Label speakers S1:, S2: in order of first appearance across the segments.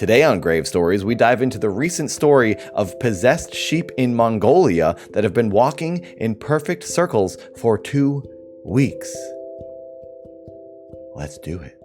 S1: Today on Grave Stories, we dive into the recent story of possessed sheep in Mongolia that have been walking in perfect circles for 2 weeks. Let's do it.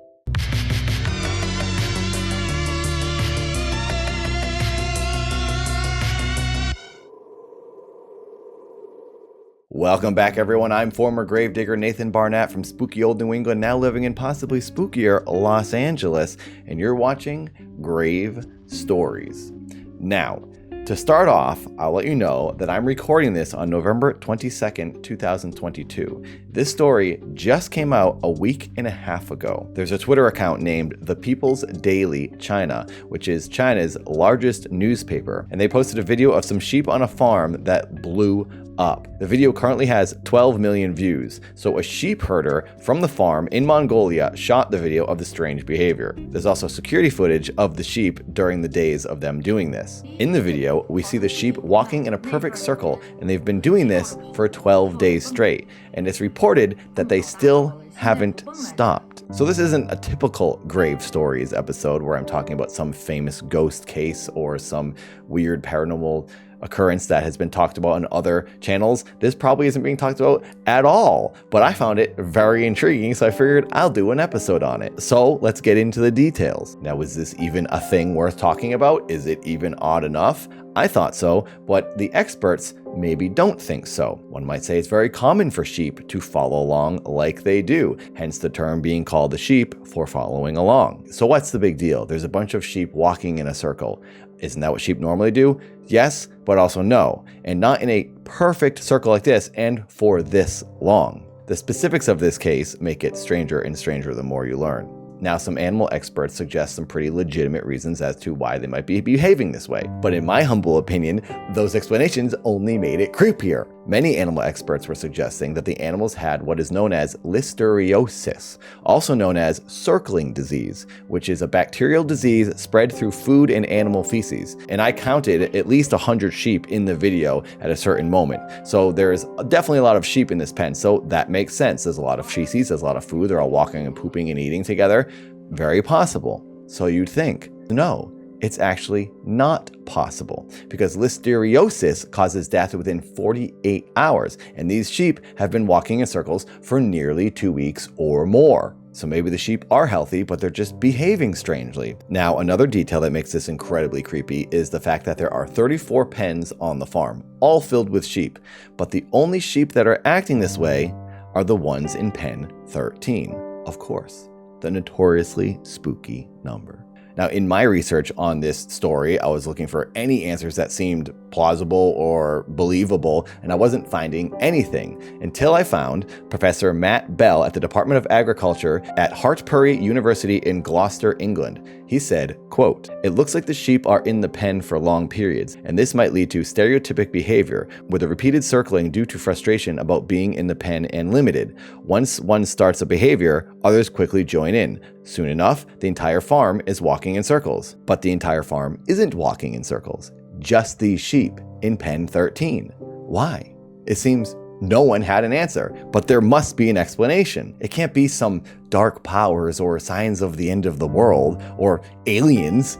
S1: Welcome back, everyone. I'm former gravedigger Nathan Barnatt from spooky old New England, now living in possibly spookier Los Angeles, and you're watching Grave Stories. Now, to start off, I'll let you know that I'm recording this on November 22nd, 2022. This story just came out a week and a half ago. There's a Twitter account named The People's Daily China, which is China's largest newspaper, and they posted a video of some sheep on a farm that blew up. The video currently has 12 million views, so a sheep herder from the farm in Mongolia shot the video of the strange behavior. There's also security footage of the sheep during the days of them doing this. In the video, we see the sheep walking in a perfect circle, and they've been doing this for 12 days straight, and it's reported that they still haven't stopped. So this isn't a typical Grave Stories episode where I'm talking about some famous ghost case or some weird paranormal occurrence that has been talked about on other channels. This probably isn't being talked about at all, but I found it very intriguing, so I figured I'll do an episode on it. So let's get into the details. Now, is this even a thing worth talking about? Is it even odd enough? I thought so, but the experts maybe don't think so. One might say it's very common for sheep to follow along like they do, hence the term being called the sheep for following along. So what's the big deal? There's a bunch of sheep walking in a circle. Isn't that what sheep normally do? Yes, but also no, and not in a perfect circle like this and for this long. The specifics of this case make it stranger and stranger the more you learn. Now, some animal experts suggest some pretty legitimate reasons as to why they might be behaving this way. But in my humble opinion, those explanations only made it creepier. Many animal experts were suggesting that the animals had what is known as listeriosis, also known as circling disease, which is a bacterial disease spread through food and animal feces. And I counted at least 100 sheep in the video at a certain moment. So there's definitely a lot of sheep in this pen, so that makes sense. There's a lot of feces, there's a lot of food, they're all walking and pooping and eating together. Very possible. So you'd think, no, it's actually not possible, because listeriosis causes death within 48 hours, and these sheep have been walking in circles for nearly 2 weeks or more. So maybe the sheep are healthy, but they're just behaving strangely. Now, another detail that makes this incredibly creepy is the fact that there are 34 pens on the farm, all filled with sheep, but the only sheep that are acting this way are the ones in pen 13, of course. The notoriously spooky number. Now, in my research on this story, I was looking for any answers that seemed plausible or believable, and I wasn't finding anything until I found Professor Matt Bell at the Department of Agriculture at Hartpury University in Gloucester, England. He said, quote, "It looks like the sheep are in the pen for long periods, and this might lead to stereotypic behavior, with a repeated circling due to frustration about being in the pen and limited. Once one starts a behavior, others quickly join in. Soon enough, the entire farm is walking in circles. But the entire farm isn't walking in circles. Just these sheep in pen 13. Why? It seems no one had an answer, but there must be an explanation. It can't be some dark powers or signs of the end of the world or aliens.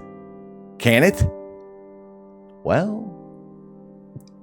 S1: Can it? Well,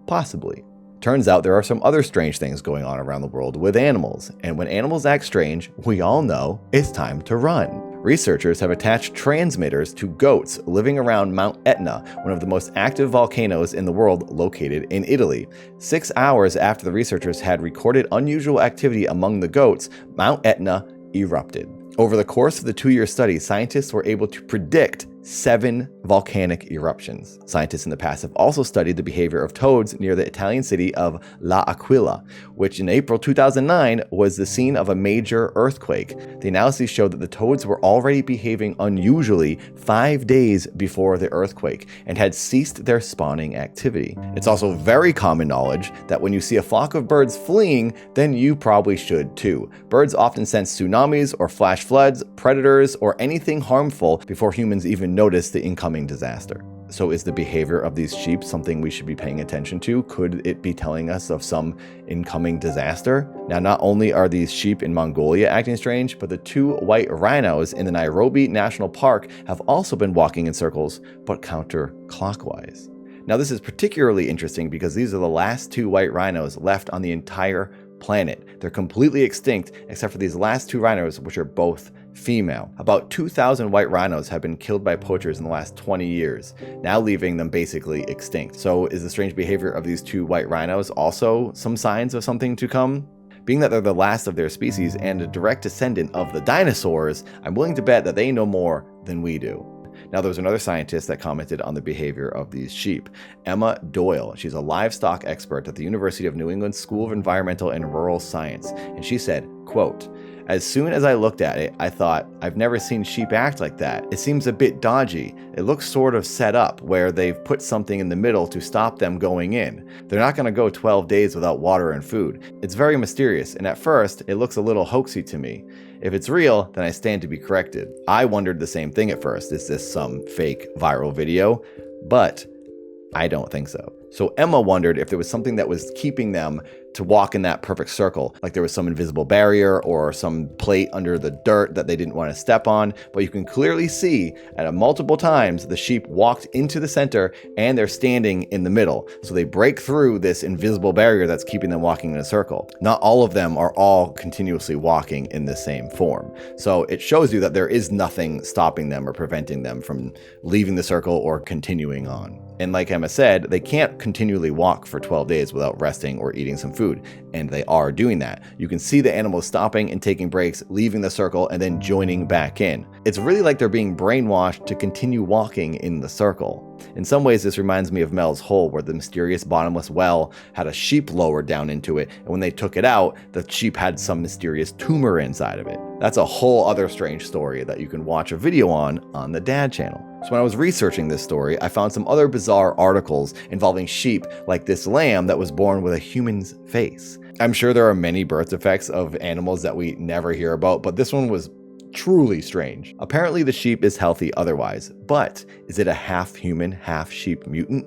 S1: possibly. Turns out there are some other strange things going on around the world with animals, and when animals act strange, we all know it's time to run. Researchers have attached transmitters to goats living around Mount Etna, one of the most active volcanoes in the world located in Italy. 6 hours after the researchers had recorded unusual activity among the goats, Mount Etna erupted. Over the course of the 2-year study, scientists were able to predict 7 volcanic eruptions. Scientists in the past have also studied the behavior of toads near the Italian city of L'Aquila, which in April 2009 was the scene of a major earthquake. The analyses showed that the toads were already behaving unusually 5 days before the earthquake and had ceased their spawning activity. It's also very common knowledge that when you see a flock of birds fleeing, then you probably should too. Birds often sense tsunamis or flash floods, predators, or anything harmful before humans even notice the incoming disaster. So is the behavior of these sheep something we should be paying attention to? Could it be telling us of some incoming disaster? Now, not only are these sheep in Mongolia acting strange, but the 2 white rhinos in the Nairobi National Park have also been walking in circles, but counterclockwise. Now, this is particularly interesting because these are the last 2 white rhinos left on the entire planet. They're completely extinct except for these last 2 rhinos, which are both female. About 2,000 white rhinos have been killed by poachers in the last 20 years, now leaving them basically extinct. So is the strange behavior of these 2 white rhinos also some signs of something to come? Being that they're the last of their species and a direct descendant of the dinosaurs, I'm willing to bet that they know more than we do. Now, there was another scientist that commented on the behavior of these sheep, Emma Doyle. She's a livestock expert at the University of New England School of Environmental and Rural Science, and she said, quote, "As soon as I looked at it, I thought, I've never seen sheep act like that. It seems a bit dodgy. It looks sort of set up where they've put something in the middle to stop them going in. They're not going to go 12 days without water and food. It's very mysterious, and at first, it looks a little hoaxy to me. If it's real, then I stand to be corrected." I wondered the same thing at first. Is this some fake viral video? But I don't think so. So Emma wondered if there was something that was keeping them to walk in that perfect circle, like there was some invisible barrier or some plate under the dirt that they didn't want to step on. But you can clearly see at multiple times the sheep walked into the center and they're standing in the middle. So they break through this invisible barrier that's keeping them walking in a circle. Not all of them are all continuously walking in the same form. So it shows you that there is nothing stopping them or preventing them from leaving the circle or continuing on. And like Emma said, they can't continually walk for 12 days without resting or eating some food. And they are doing that. You can see the animals stopping and taking breaks, leaving the circle, and then joining back in. It's really like they're being brainwashed to continue walking in the circle. In some ways, this reminds me of Mel's Hole, where the mysterious bottomless well had a sheep lowered down into it, and when they took it out, the sheep had some mysterious tumor inside of it. That's a whole other strange story that you can watch a video on the Dad channel. So when I was researching this story, I found some other bizarre articles involving sheep, like this lamb that was born with a human's face. I'm sure there are many birth defects of animals that we never hear about, but this one was truly strange. Apparently the sheep is healthy otherwise, but is it a half human, half sheep mutant?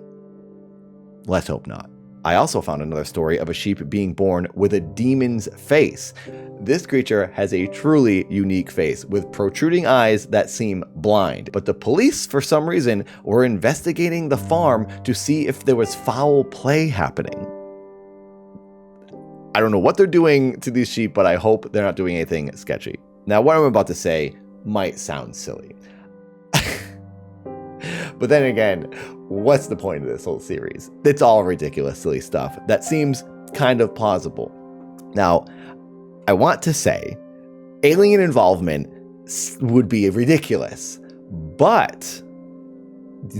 S1: Let's hope not. I also found another story of a sheep being born with a demon's face. This creature has a truly unique face with protruding eyes that seem blind, but the police, for some reason, were investigating the farm to see if there was foul play happening. I don't know what they're doing to these sheep, but I hope they're not doing anything sketchy. Now, what I'm about to say might sound silly. But then again, what's the point of this whole series? It's all ridiculous, silly stuff that seems kind of plausible. Now, I want to say alien involvement would be ridiculous, but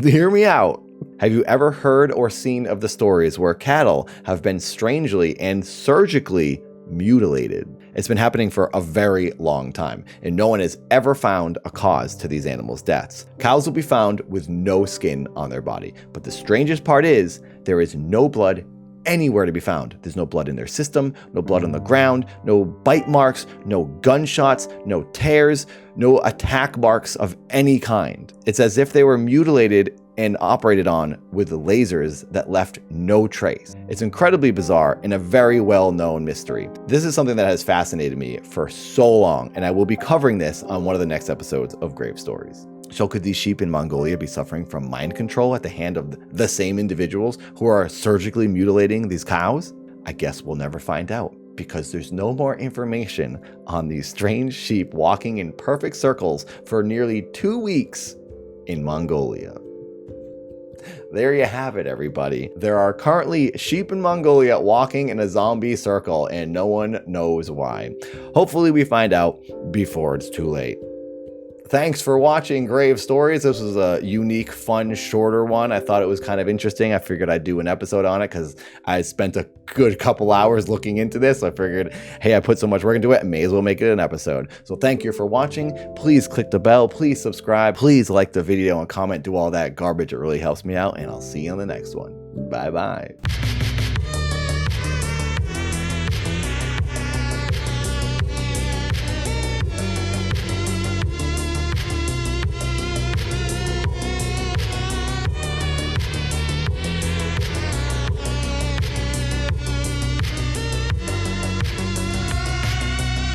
S1: hear me out. Have you ever heard or seen of the stories where cattle have been strangely and surgically mutilated? It's been happening for a very long time, and no one has ever found a cause to these animals' deaths. Cows will be found with no skin on their body, but the strangest part is there is no blood anywhere to be found. There's no blood in their system, no blood on the ground, no bite marks, no gunshots, no tears, no attack marks of any kind. It's as if they were mutilated and operated on with lasers that left no trace. It's incredibly bizarre and a very well-known mystery. This is something that has fascinated me for so long, and I will be covering this on one of the next episodes of Grave Stories. So could these sheep in Mongolia be suffering from mind control at the hand of the same individuals who are surgically mutilating these cows? I guess we'll never find out, because there's no more information on these strange sheep walking in perfect circles for nearly 2 weeks in Mongolia. There you have it, everybody. There are currently sheep in Mongolia walking in a zombie circle, and no one knows why. Hopefully we find out before it's too late. Thanks for watching Grave Stories. This was a unique, fun, shorter one. I thought it was kind of interesting. I figured I'd do an episode on it because I spent a good couple hours looking into this. I figured, hey, I put so much work into it, I may as well make it an episode. So thank you for watching. Please click the bell. Please subscribe. Please like the video and comment. Do all that garbage. It really helps me out. And I'll see you on the next one. Bye-bye.